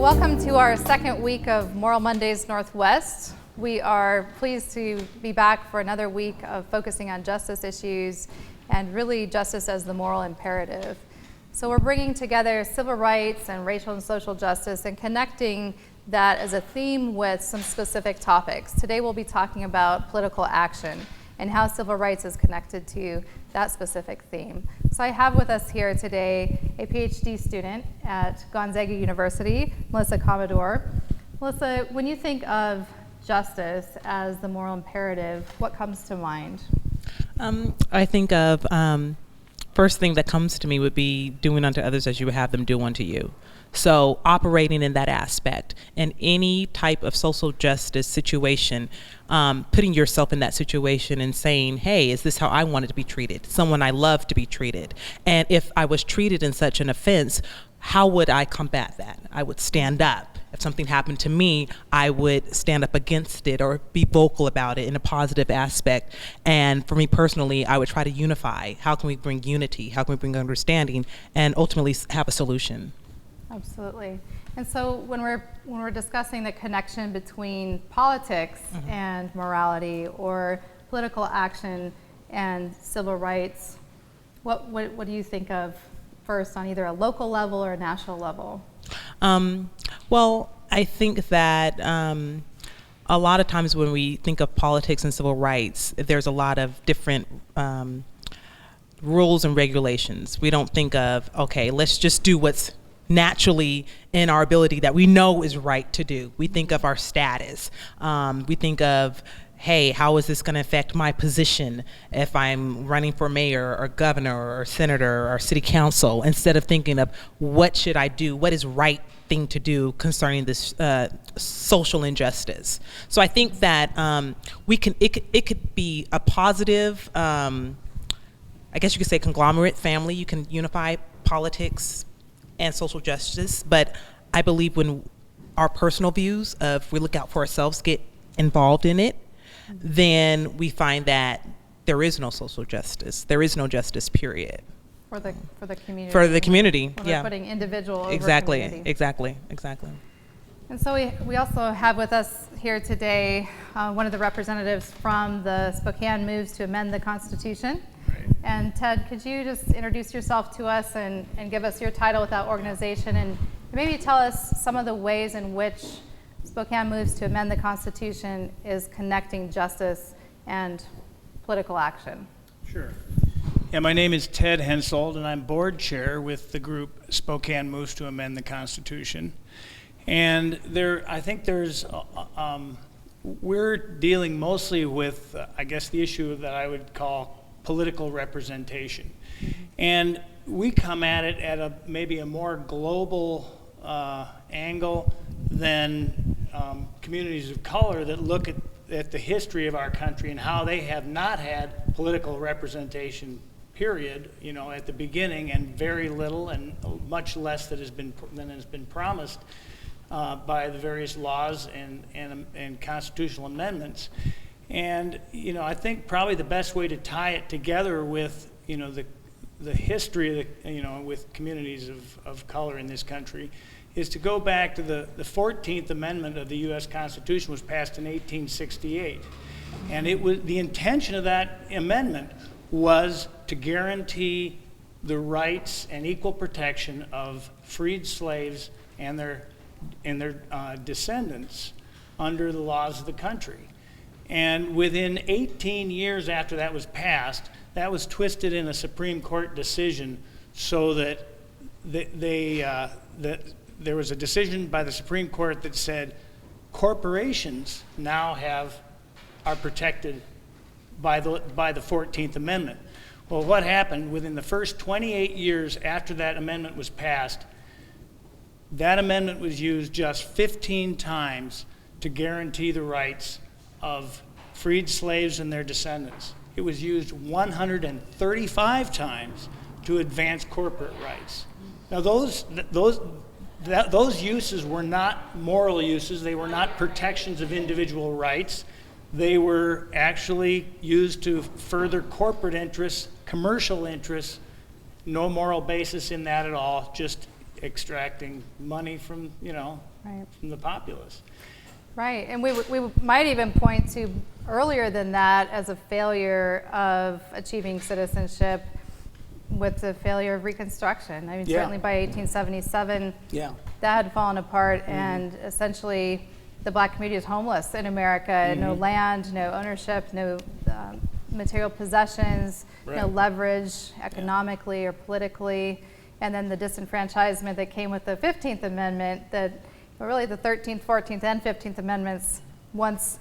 welcome to our second week of Moral Mondays Northwest. We are pleased to be back for another week of focusing on justice issues and really justice as the moral imperative. So we're bringing together civil rights and racial and social justice and connecting that as a theme with some specific topics. Today we'll be talking about political action and how civil rights is connected to that specific theme. So I have with us here today a PhD student at Gonzaga University, Melissa Commodore. Melissa, when you think of justice as the moral imperative, what comes to mind? I think of, first thing that comes to me would be doing unto others as you would have them do unto you. So operating in that aspect in any type of social justice situation, putting yourself in that situation and saying, hey, is this how I wanted to be treated? Someone I love to be treated. And if I was treated in such an offense, how would I combat that? I would stand up. If something happened to me, I would stand up against it or be vocal about it in a positive aspect. And for me personally, I would try to unify. How can we bring unity? How can we bring understanding and ultimately have a solution? Absolutely. And so when we're discussing the connection between politics and morality or political action and civil rights, what do you think of first on either a local level or a national level? Well, I think that a lot of times when we think of politics and civil rights, there's a lot of different rules and regulations. We don't think of, okay, let's just do what's naturally in our ability that we know is right to do. We think of our status. We think of, hey, how is this going to affect my position if I'm running for mayor or governor or senator or city council, instead of thinking of what should I do, what is right thing to do concerning this social injustice. So I think that it could be a positive, I guess you could say conglomerate family. You can unify politics and social justice, but I believe when our personal views of we look out for ourselves get involved in it, then we find that there is no social justice. There is no justice, period. For the community. For the community, when yeah. We're putting individual over exactly, community. Exactly. And so we also have with us here today one of the representatives from the Spokane Moves to Amend the Constitution. Right. And Ted, could you just introduce yourself to us and give us your title with that organization and maybe tell us some of the ways in which Spokane Moves to Amend the Constitution is connecting justice and political action? Sure. Yeah, my name is Ted Hensoldt, and I'm board chair with the group Spokane Moves to Amend the Constitution. And we're dealing mostly with, I guess, the issue that I would call political representation. And we come at it at maybe a more global angle than communities of color that look at the history of our country and how they have not had political representation, period, at the beginning, and very little and much less than has been promised by the various laws and constitutional amendments. And I think probably the best way to tie it together with the history of with communities of color in this country is to go back to the 14th Amendment of the U.S. Constitution was passed in 1868. And the intention of that amendment was to guarantee the rights and equal protection of freed slaves and their descendants under the laws of the country. And within 18 years after that was passed, that was twisted in a Supreme Court decision so that there was a decision by the Supreme Court that said corporations now are protected by the 14th Amendment. Well, what happened within the first 28 years after that amendment was passed, that amendment was used just 15 times to guarantee the rights of freed slaves and their descendants. It was used 135 times to advance corporate rights. Now those uses were not moral uses. They were not protections of individual rights. They were actually used to further corporate interests, commercial interests, no moral basis in that at all, just extracting money from, Right. from the populace. Right, and we might even point to earlier than that as a failure of achieving citizenship with the failure of Reconstruction. I mean, Yeah. certainly by 1877, Yeah. that had fallen apart, and essentially the black community is homeless in America. No land, no ownership, no material possessions, no Right. leverage economically or politically, and then the disenfranchisement that came with the 15th Amendment, that really the 13th, 14th, and 15th Amendments, once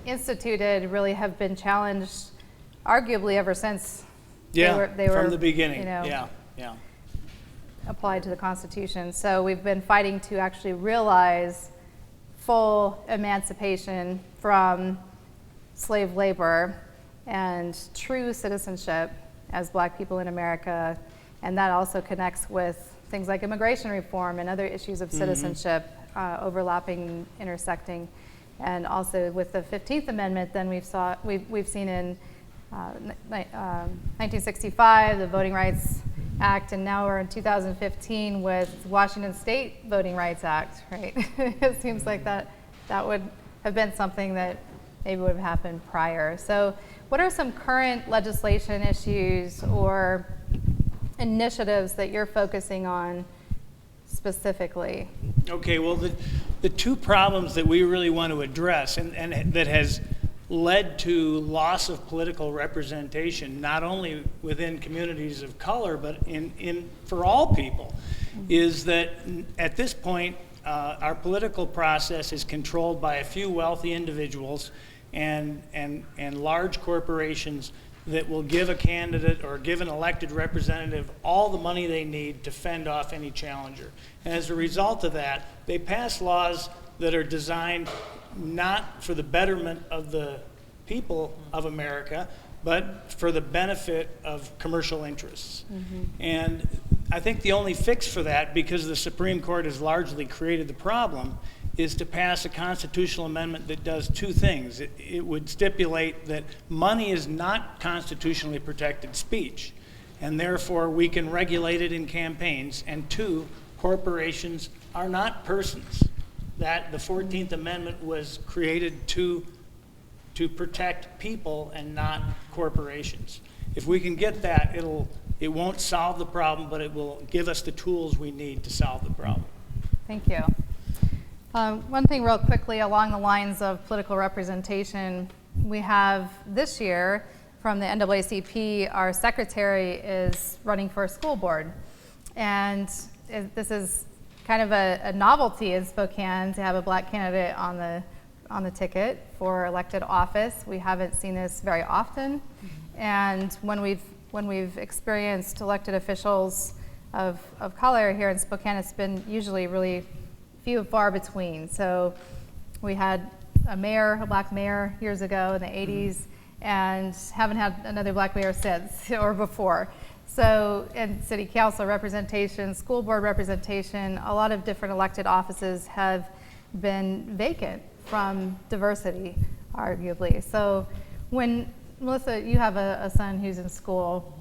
instituted, really have been challenged arguably ever since Yeah, they were from the beginning. you know, Yeah. applied to the Constitution. So we've been fighting to actually realize full emancipation from slave labor and true citizenship as black people in America. And that also connects with things like immigration reform and other issues of citizenship, overlapping, intersecting. And also with the 15th Amendment, then we've seen in 1965, the Voting Rights Act, and now we're in 2015 with Washington State Voting Rights Act, right? It seems like that would have been something that maybe would have happened prior. So what are some current legislation issues or initiatives that you're focusing on specifically? Okay, well, the two problems that we really want to address and that has led to loss of political representation, not only within communities of color, but for all people, is that at this point, our political process is controlled by a few wealthy individuals and large corporations that will give a candidate or give an elected representative all the money they need to fend off any challenger. And as a result of that, they pass laws that are designed not for the betterment of the people of America, but for the benefit of commercial interests. And I think the only fix for that, because the Supreme Court has largely created the problem, is to pass a constitutional amendment that does two things. It would stipulate that money is not constitutionally protected speech, and therefore we can regulate it in campaigns. And two, corporations are not persons. That the 14th Amendment was created to protect people and not corporations. If we can get that, it won't solve the problem, but it will give us the tools we need to solve the problem. Thank you. One thing real quickly along the lines of political representation, we have this year from the NAACP, our secretary is running for a school board. And this is kind of a novelty in Spokane to have a black candidate on the ticket for elected office. We haven't seen this very often. And when we've experienced elected officials of color here in Spokane, it's been usually really few and far between. So we had a black mayor years ago in the 80s, and haven't had another black mayor since or before. So in city council representation, school board representation, a lot of different elected offices have been vacant from diversity, arguably. So when, Melissa, you have a son who's in school,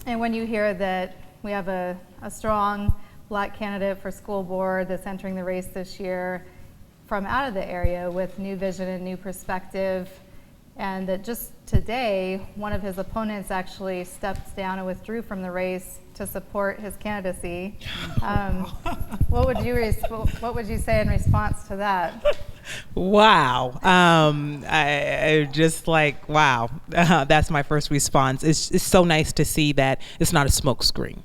and when you hear that we have a strong black candidate for school board that's entering the race this year from out of the area with new vision and new perspective, and that just today, one of his opponents actually stepped down and withdrew from the race to support his candidacy. What would you say in response to that? Wow. I just like, wow. That's my first response. It's so nice to see that it's not a smokescreen,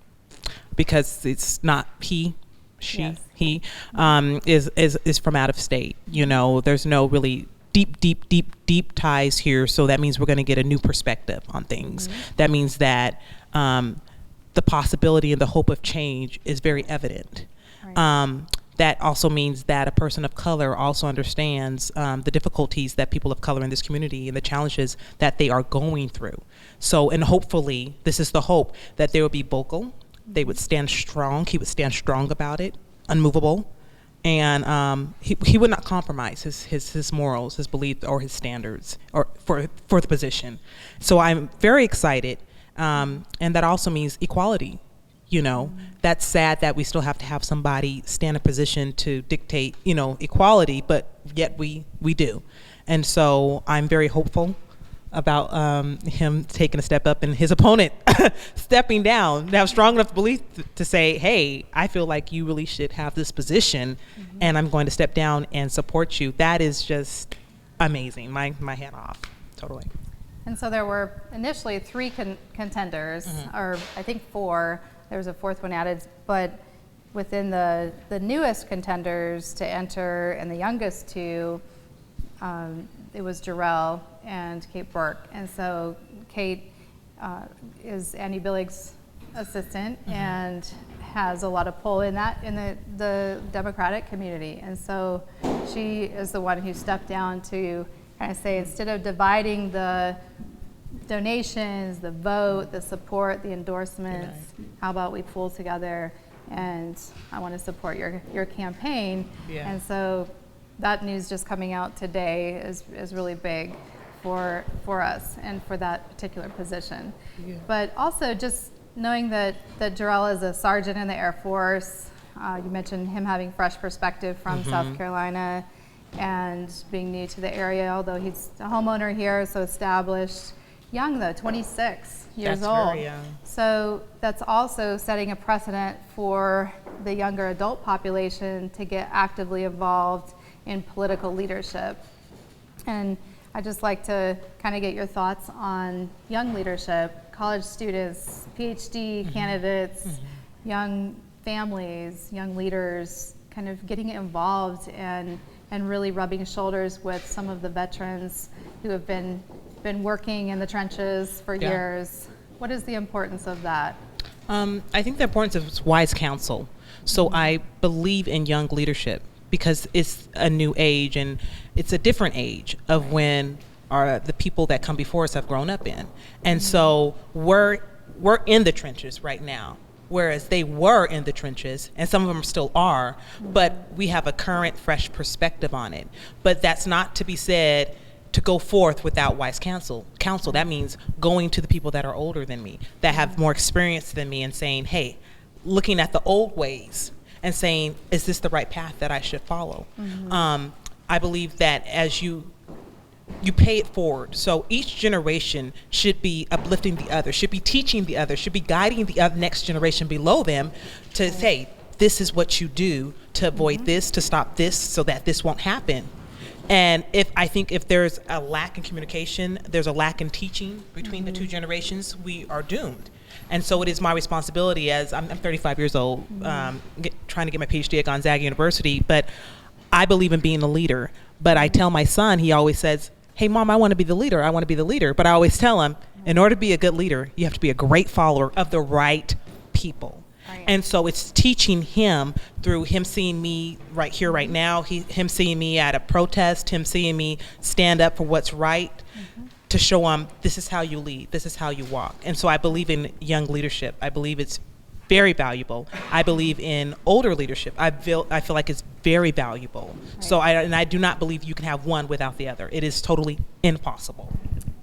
because it's not he is from out of state. You know, there's no really deep ties here. So that means we're going to get a new perspective on things. That means that the possibility and the hope of change is very evident. Right. That also means that a person of color also understands the difficulties that people of color in this community and the challenges that they are going through. So, and hopefully, this is the hope, that they would be vocal, they would stand strong, he would stand strong about it, unmovable, and he would not compromise his morals, his beliefs, or his standards or for the position. So I'm very excited, and that also means equality. You know, that's sad that we still have to have somebody stand in a position to dictate, you know, equality, but yet we do. And so I'm very hopeful about him taking a step up and his opponent stepping down. They have strong enough belief to say, hey, I feel like you really should have this position, and I'm going to step down and support you. That is just amazing. My hat off, totally. And so there were initially 3 contenders, or I think 4. There was a 4th one added, but within the newest contenders to enter and the youngest 2, it was Jarrell and Kate Burke. And so Kate is Andy Billig's assistant and has a lot of pull in the Democratic community. And so she is the one who stepped down to kind of say, instead of dividing the donations, the vote, the support, the endorsements, how about we pool together, and I want to support your campaign. Yeah. And so that news just coming out today is really big for us and for that particular position. Yeah. But also just knowing that Jarrell is a sergeant in the Air Force, you mentioned him having fresh perspective from South Carolina and being new to the area, although he's a homeowner here, so established. Young though, 26 years old. That's very young. So that's also setting a precedent for the younger adult population to get actively involved in political leadership. And I'd just like to kind of get your thoughts on young leadership, college students, PhD candidates, young families, young leaders, kind of getting involved and really rubbing shoulders with some of the veterans who have been working in the trenches for years. What is the importance of that? I think the importance of wise counsel. So I believe in young leadership because it's a new age and it's a different age of when the people that come before us have grown up in. And so we're in the trenches right now, whereas they were in the trenches, and some of them still are, but we have a current, fresh perspective on it. But that's not to be said to go forth without wise counsel. That means going to the people that are older than me, that have more experience than me, and saying, hey, looking at the old ways and saying, is this the right path that I should follow? I believe that as you pay it forward. So each generation should be uplifting the other, should be teaching the other, should be guiding the next generation below them to say, this is what you do to avoid this, to stop this, so that this won't happen. And I think if there's a lack in communication, there's a lack in teaching between the 2 generations, we are doomed. And so it is my responsibility as I'm 35 years old, trying to get my PhD at Gonzaga University, but I believe in being a leader. But I tell my son, he always says, hey, Mom, I want to be the leader. I want to be the leader. But I always tell him, in order to be a good leader, you have to be a great follower of the right people. Right. And so it's teaching him through him seeing me right here, right now, him seeing me at a protest, him seeing me stand up for what's right, to show him this is how you lead, this is how you walk. And so I believe in young leadership. I believe it's very valuable. I believe in older leadership. I feel like it's very valuable. Right. So I do not believe you can have one without the other. It is totally impossible.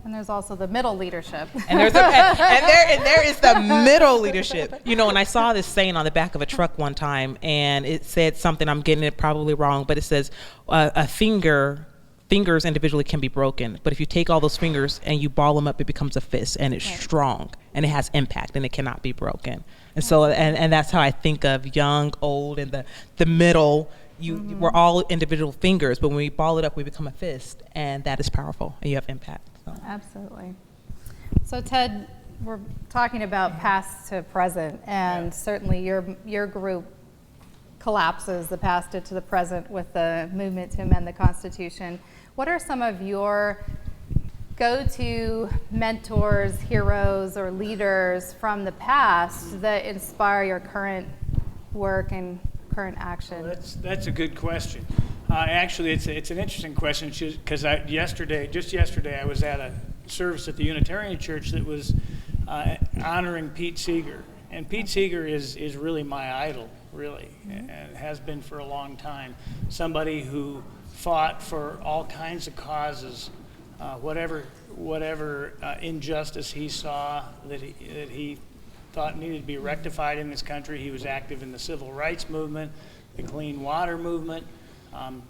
And there's also the middle leadership. And there is the middle leadership. You know, and I saw this saying on the back of a truck one time, and it said something, I'm getting it probably wrong, but it says fingers individually can be broken, but if you take all those fingers and you ball them up, it becomes a fist, and it's strong, and it has impact, and it cannot be broken. And so, and that's how I think of young, old, and the middle. We're all individual fingers, but when we ball it up, we become a fist, and that is powerful, and you have impact. So. Absolutely. So Ted, we're talking about past to present, and certainly your group collapses the past to the present with the movement to amend the Constitution. What are some of your go-to mentors, heroes, or leaders from the past that inspire your current work and current action? Well, that's a good question. Actually, it's an interesting question because just yesterday I was at a service at the Unitarian Church that was honoring Pete Seeger, and Pete Seeger is really my idol, really, and has been for a long time. Somebody who fought for all kinds of causes, whatever injustice he saw that he thought needed to be rectified in this country. He was active in the civil rights movement, the clean water movement,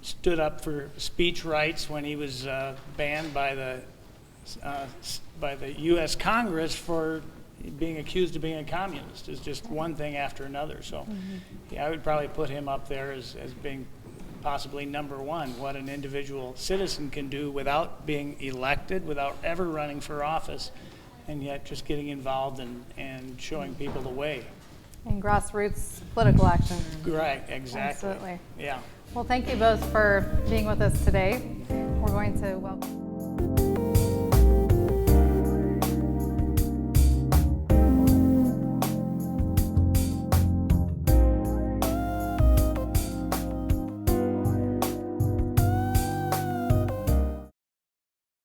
stood up for speech rights when he was banned by the U.S. Congress for being accused of being a communist. It's just one thing after another. So yeah, I would probably put him up there as being possibly number one, what an individual citizen can do without being elected, without ever running for office, and yet just getting involved and showing people the way. And grassroots political action. Right, exactly. Absolutely. Yeah. Well, thank you both for being with us today. We're going to welcome.